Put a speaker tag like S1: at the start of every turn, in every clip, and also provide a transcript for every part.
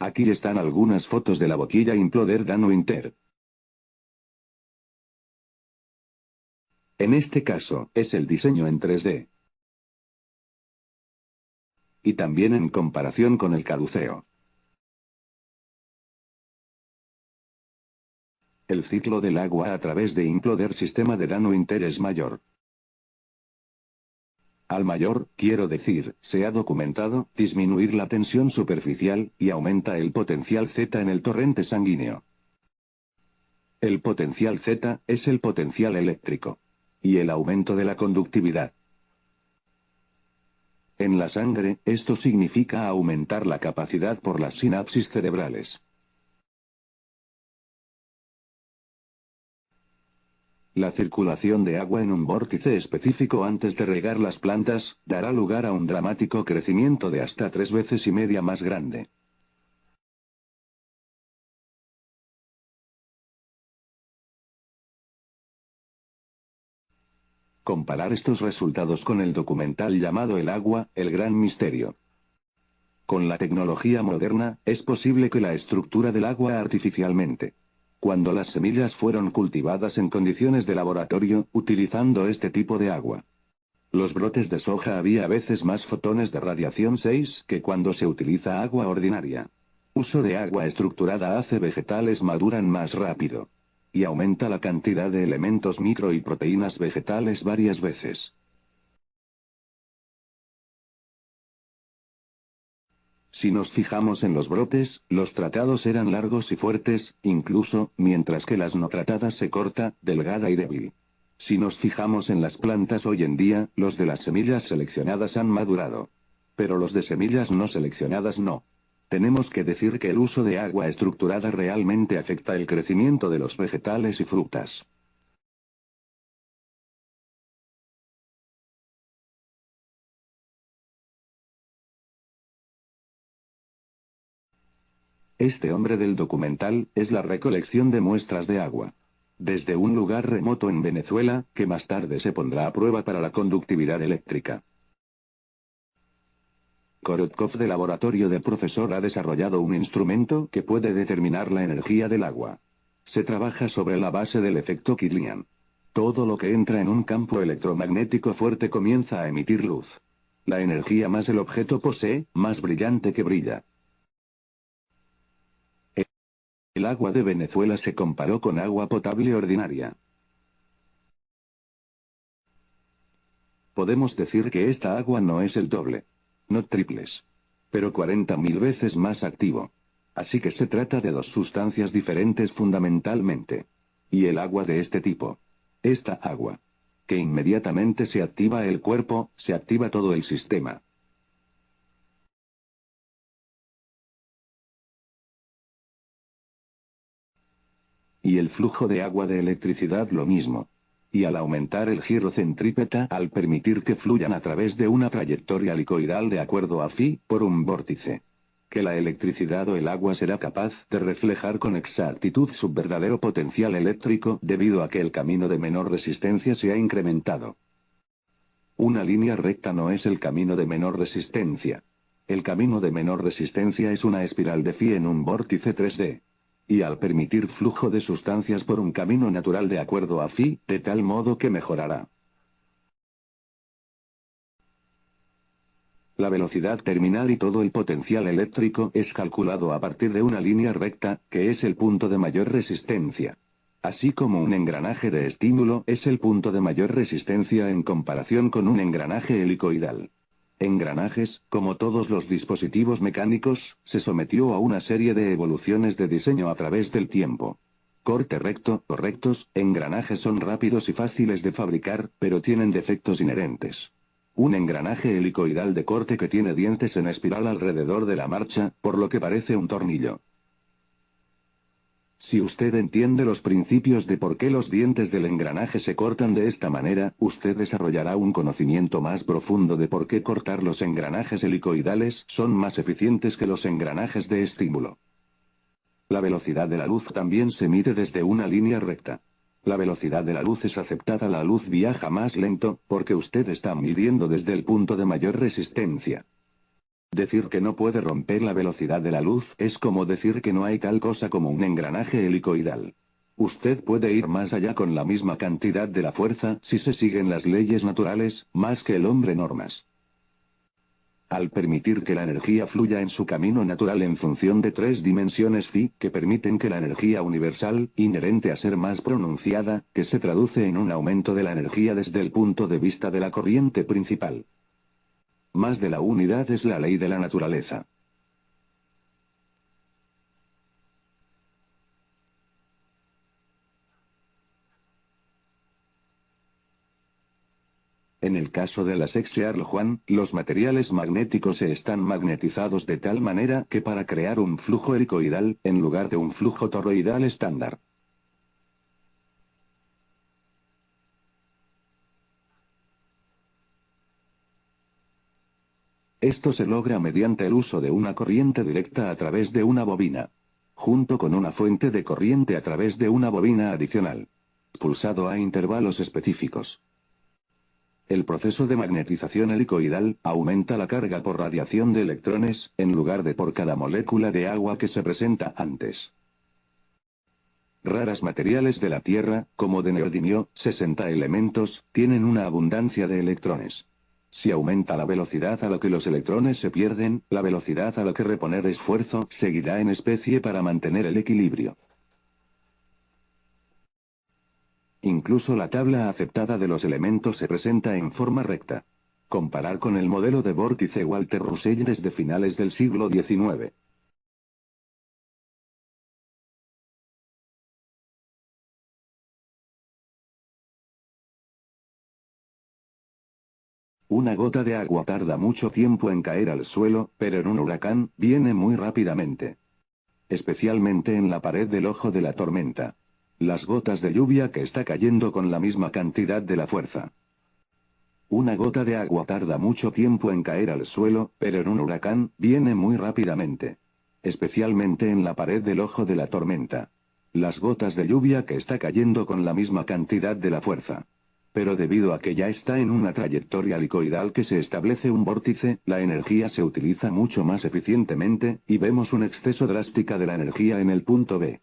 S1: Aquí están algunas fotos de la boquilla Imploder Nano Inter. En este caso, es el diseño en 3D. Y también en comparación con el caduceo. El ciclo del agua a través de Imploder sistema de Nano Inter es mayor. Al mayor, quiero decir, se ha documentado, disminuir la tensión superficial, y aumenta el potencial Z en el torrente sanguíneo. El potencial Z, es el potencial eléctrico. Y el aumento de la conductividad. En la sangre, esto significa aumentar la capacidad por las sinapsis cerebrales. La circulación de agua en un vórtice específico antes de regar las plantas, dará lugar a un dramático crecimiento de hasta 3 veces y media más grande. Comparar estos resultados con el documental llamado El agua, el gran misterio. Con la tecnología moderna, es posible que la estructura del agua artificialmente. Cuando las semillas fueron cultivadas en condiciones de laboratorio, utilizando este tipo de agua. Los brotes de soja había a veces más fotones de radiación 6 que cuando se utiliza agua ordinaria. Uso de agua estructurada hace vegetales maduran más rápido. Y aumenta la cantidad de elementos micro y proteínas vegetales varias veces. Si nos fijamos en los brotes, los tratados eran largos y fuertes, incluso, mientras que las no tratadas se corta, delgada y débil. Si nos fijamos en las plantas hoy en día, los de las semillas seleccionadas han madurado. Pero los de semillas no seleccionadas no. Tenemos que decir que el uso de agua estructurada realmente afecta el crecimiento de los vegetales y frutas. Este hombre del documental, es la recolección de muestras de agua. Desde un lugar remoto en Venezuela, que más tarde se pondrá a prueba para la conductividad eléctrica. Korotkov de laboratorio del profesor ha desarrollado un instrumento que puede determinar la energía del agua. Se trabaja sobre la base del efecto Kirlian. Todo lo que entra en un campo electromagnético fuerte comienza a emitir luz. La energía más el objeto posee, más brillante que brilla. El agua de Venezuela se comparó con agua potable ordinaria. Podemos decir que esta agua no es el doble. No triples. Pero 40.000 veces más activo. Así que se trata de dos sustancias diferentes fundamentalmente. Y el agua de este tipo. Esta agua. Que inmediatamente se activa el cuerpo, se activa todo el sistema. Y el flujo de agua de electricidad lo mismo. Y al aumentar el giro centrípeta, al permitir que fluyan a través de una trayectoria helicoidal de acuerdo a phi, por un vórtice. Que la electricidad o el agua será capaz de reflejar con exactitud su verdadero potencial eléctrico debido a que el camino de menor resistencia se ha incrementado. Una línea recta no es el camino de menor resistencia. El camino de menor resistencia es una espiral de phi en un vórtice 3D. Y al permitir flujo de sustancias por un camino natural de acuerdo a phi, de tal modo que mejorará. La velocidad terminal y todo el potencial eléctrico es calculado a partir de una línea recta, que es el punto de mayor resistencia. Así como un engranaje de estímulo es el punto de mayor resistencia en comparación con un engranaje helicoidal. Engranajes, como todos los dispositivos mecánicos, se sometió a una serie de evoluciones de diseño a través del tiempo. Corte recto, o rectos, engranajes son rápidos y fáciles de fabricar, pero tienen defectos inherentes. Un engranaje helicoidal de corte que tiene dientes en espiral alrededor de la marcha, por lo que parece un tornillo. Si usted entiende los principios de por qué los dientes del engranaje se cortan de esta manera, usted desarrollará un conocimiento más profundo de por qué cortar los engranajes helicoidales son más eficientes que los engranajes de estímulo. La velocidad de la luz también se mide desde una línea recta. La velocidad de la luz es aceptada, la luz viaja más lento, porque usted está midiendo desde el punto de mayor resistencia. Decir que no puede romper la velocidad de la luz es como decir que no hay tal cosa como un engranaje helicoidal. Usted puede ir más allá con la misma cantidad de la fuerza si se siguen las leyes naturales, más que el hombre normas. Al permitir que la energía fluya en su camino natural en función de 3 dimensiones phi, que permiten que la energía universal, inherente a ser más pronunciada, que se traduce en un aumento de la energía desde el punto de vista de la corriente principal. Más de la unidad es la ley de la naturaleza. En el caso de la Sexearl-Juan, los materiales magnéticos se están magnetizados de tal manera que para crear un flujo helicoidal, en lugar de un flujo toroidal estándar. Esto se logra mediante el uso de una corriente directa a través de una bobina, junto con una fuente de corriente a través de una bobina adicional, pulsado a intervalos específicos. El proceso de magnetización helicoidal aumenta la carga por radiación de electrones, en lugar de por cada molécula de agua que se presenta antes. Raras materiales de la Tierra, como de neodimio, 60 elementos, tienen una abundancia de electrones. Si aumenta la velocidad a la que los electrones se pierden, la velocidad a la que reponer esfuerzo seguirá en especie para mantener el equilibrio. Incluso la tabla aceptada de los elementos se presenta en forma recta. Comparar con el modelo de vórtice Walter Russell desde finales del siglo XIX. Una gota de agua tarda mucho tiempo en caer al suelo, pero en un huracán, viene muy rápidamente. Especialmente en la pared del ojo de la tormenta. Las gotas de lluvia que está cayendo con la misma cantidad de la fuerza. Una gota de agua tarda mucho tiempo en caer al suelo, pero en un huracán, viene muy rápidamente. Especialmente en la pared del ojo de la tormenta. Las gotas de lluvia que está cayendo con la misma cantidad de la fuerza. Pero debido a que ya está en una trayectoria helicoidal que se establece un vórtice, la energía se utiliza mucho más eficientemente, y vemos un exceso drástica de la energía en el punto B.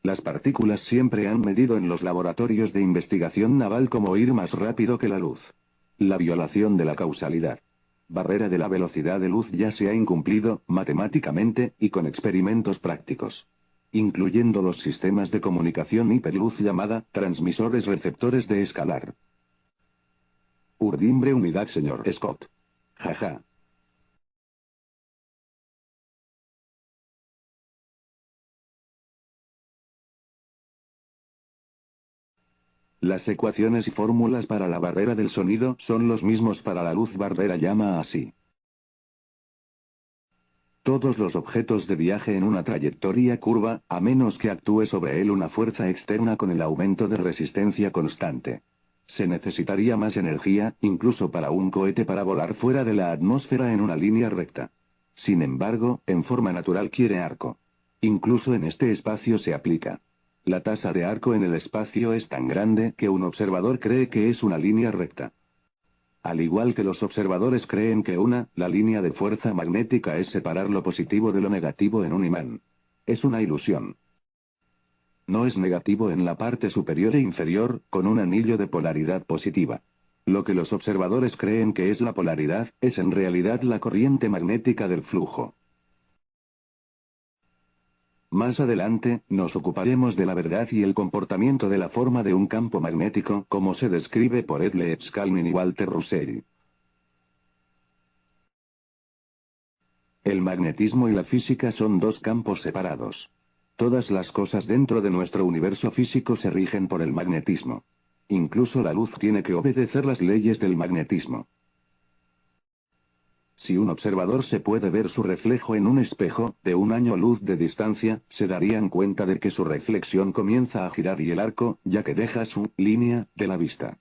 S1: Las partículas siempre han medido en los laboratorios de investigación naval como ir más rápido que la luz. La violación de la causalidad. Barrera de la velocidad de luz ya se ha incumplido, matemáticamente, y con experimentos prácticos. Incluyendo los sistemas de comunicación hiperluz llamada, transmisores receptores de escalar. Urdimbre unidad señor Scott. Jaja. Las ecuaciones y fórmulas para la barrera del sonido son los mismos para la luz barrera llama así. Todos los objetos de viaje en una trayectoria curva, a menos que actúe sobre él una fuerza externa con el aumento de resistencia constante. Se necesitaría más energía, incluso para un cohete para volar fuera de la atmósfera en una línea recta. Sin embargo, en forma natural quiere arco. Incluso en este espacio se aplica. La tasa de arco en el espacio es tan grande que un observador cree que es una línea recta. Al igual que los observadores creen que la línea de fuerza magnética es separar lo positivo de lo negativo en un imán. Es una ilusión. No es negativo en la parte superior e inferior, con un anillo de polaridad positiva. Lo que los observadores creen que es la polaridad, es en realidad la corriente magnética del flujo. Más adelante, nos ocuparemos de la verdad y el comportamiento de la forma de un campo magnético, como se describe por Edle Skalnin y Walter Russell. El magnetismo y la física son dos campos separados. Todas las cosas dentro de nuestro universo físico se rigen por el magnetismo. Incluso la luz tiene que obedecer las leyes del magnetismo. Si un observador se puede ver su reflejo en un espejo, de un año luz de distancia, se darían cuenta de que su reflexión comienza a girar y el arco, ya que deja su línea de la vista.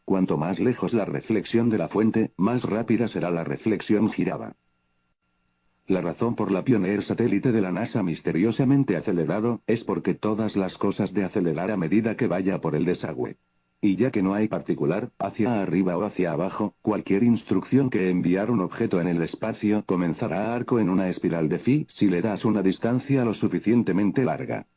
S1: Cuanto más lejos la reflexión de la fuente, más rápida será la reflexión girada. La razón por la Pioneer satélite de la NASA misteriosamente acelerado, es porque todas las cosas de acelerar a medida que vaya por el desagüe. Y ya que no hay particular, hacia arriba o hacia abajo, cualquier instrucción que enviar un objeto en el espacio comenzará a arco en una espiral de phi si le das una distancia lo suficientemente larga.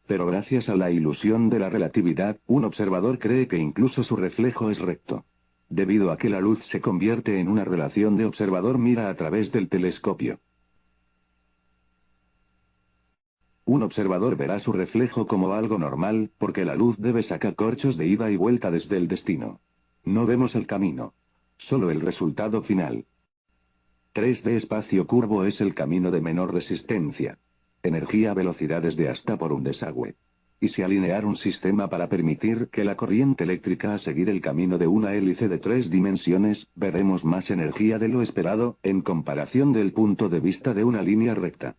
S1: Pero gracias a la ilusión de la relatividad, un observador cree que incluso su reflejo es recto. Debido a que la luz se convierte en una relación de observador mira a través del telescopio. Un observador verá su reflejo como algo normal, porque la luz debe sacacorchos de ida y vuelta desde el destino. No vemos el camino. Solo el resultado final. 3D espacio curvo es el camino de menor resistencia. Energía velocidades de hasta por un desagüe. Y si alinear un sistema para permitir que la corriente eléctrica a seguir el camino de una hélice de 3 dimensiones, veremos más energía de lo esperado, en comparación del punto de vista de una línea recta.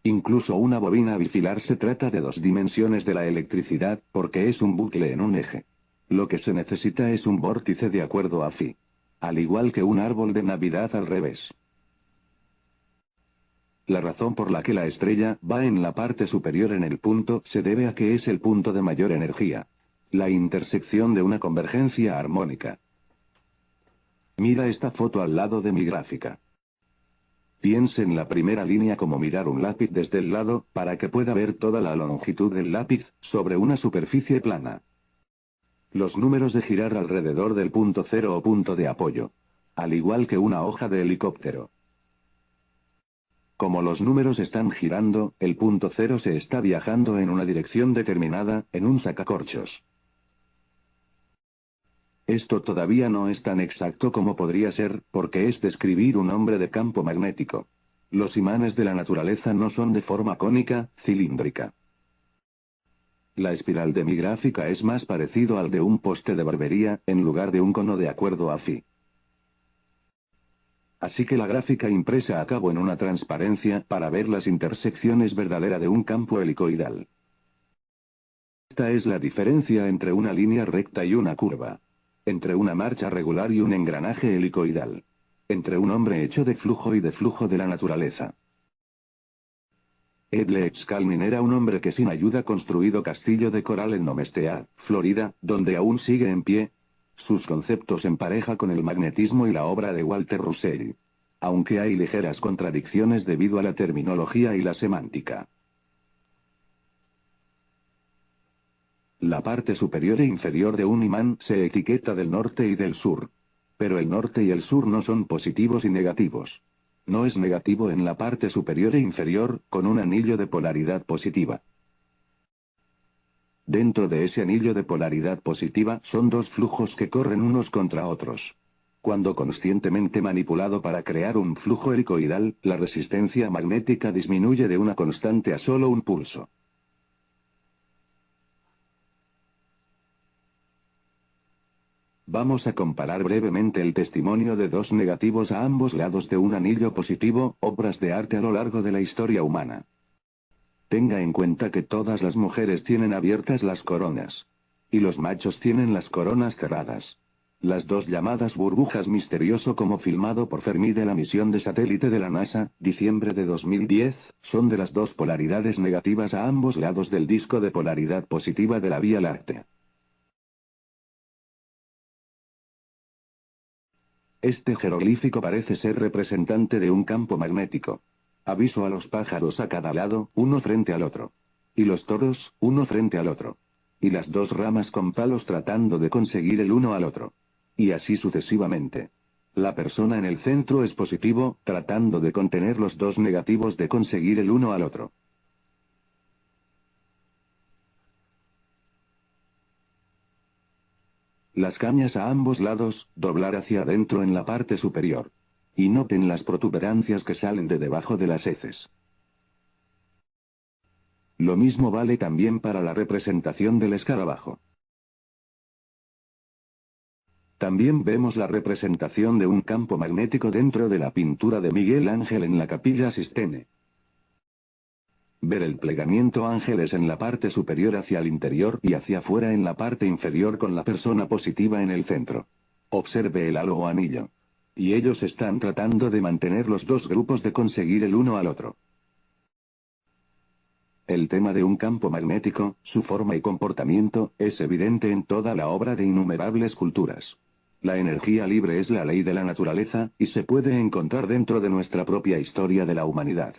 S1: Incluso una bobina bifilar se trata de 2 dimensiones de la electricidad, porque es un bucle en un eje. Lo que se necesita es un vórtice de acuerdo a phi. Al igual que un árbol de Navidad al revés. La razón por la que la estrella va en la parte superior en el punto se debe a que es el punto de mayor energía. La intersección de una convergencia armónica. Mira esta foto al lado de mi gráfica. Piense en la primera línea como mirar un lápiz desde el lado, para que pueda ver toda la longitud del lápiz, sobre una superficie plana. Los números de girar alrededor del punto cero o punto de apoyo. Al igual que una hoja de helicóptero. Como los números están girando, el punto cero se está viajando en una dirección determinada, en un sacacorchos. Esto todavía no es tan exacto como podría ser, porque es describir un hombre de campo magnético. Los imanes de la naturaleza no son de forma cónica, cilíndrica. La espiral de mi gráfica es más parecido al de un poste de barbería, en lugar de un cono de acuerdo a phi. Así que la gráfica impresa a cabo en una transparencia para ver las intersecciones verdaderas de un campo helicoidal. Esta es la diferencia entre una línea recta y una curva. Entre una marcha regular y un engranaje helicoidal. Entre un hombre hecho de flujo y de flujo de la naturaleza. Edle Excalmin era un hombre que sin ayuda construido castillo de coral en Nomestead, Florida, donde aún sigue en pie. Sus conceptos en pareja con el magnetismo y la obra de Walter Russell. Aunque hay ligeras contradicciones debido a la terminología y la semántica. La parte superior e inferior de un imán se etiqueta del norte y del sur. Pero el norte y el sur no son positivos y negativos. No es negativo en la parte superior e inferior, con un anillo de polaridad positiva. Dentro de ese anillo de polaridad positiva son 2 flujos que corren unos contra otros. Cuando conscientemente manipulado para crear un flujo helicoidal, la resistencia magnética disminuye de una constante a solo un pulso. Vamos a comparar brevemente el testimonio de 2 negativos a ambos lados de un anillo positivo, obras de arte a lo largo de la historia humana. Tenga en cuenta que todas las mujeres tienen abiertas las coronas. Y los machos tienen las coronas cerradas. Las 2 llamadas burbujas misterioso como filmado por Fermi de la misión de satélite de la NASA, diciembre de 2010, son de las 2 polaridades negativas a ambos lados del disco de polaridad positiva de la Vía Láctea. Este jeroglífico parece ser representante de un campo magnético. Aviso a los pájaros a cada lado, uno frente al otro. Y los toros, uno frente al otro. Y las 2 ramas con palos tratando de conseguir el uno al otro. Y así sucesivamente. La persona en el centro es positivo, tratando de contener los 2 negativos de conseguir el uno al otro. Las cañas a ambos lados, doblar hacia adentro en la parte superior. Y noten las protuberancias que salen de debajo de las heces. Lo mismo vale también para la representación del escarabajo. También vemos la representación de un campo magnético dentro de la pintura de Miguel Ángel en la Capilla Sistine. Ver el plegamiento ángeles en la parte superior hacia el interior y hacia afuera en la parte inferior con la persona positiva en el centro. Observe el halo o anillo. Y ellos están tratando de mantener los 2 grupos de conseguir el uno al otro. El tema de un campo magnético, su forma y comportamiento, es evidente en toda la obra de innumerables culturas. La energía libre es la ley de la naturaleza, y se puede encontrar dentro de nuestra propia historia de la humanidad.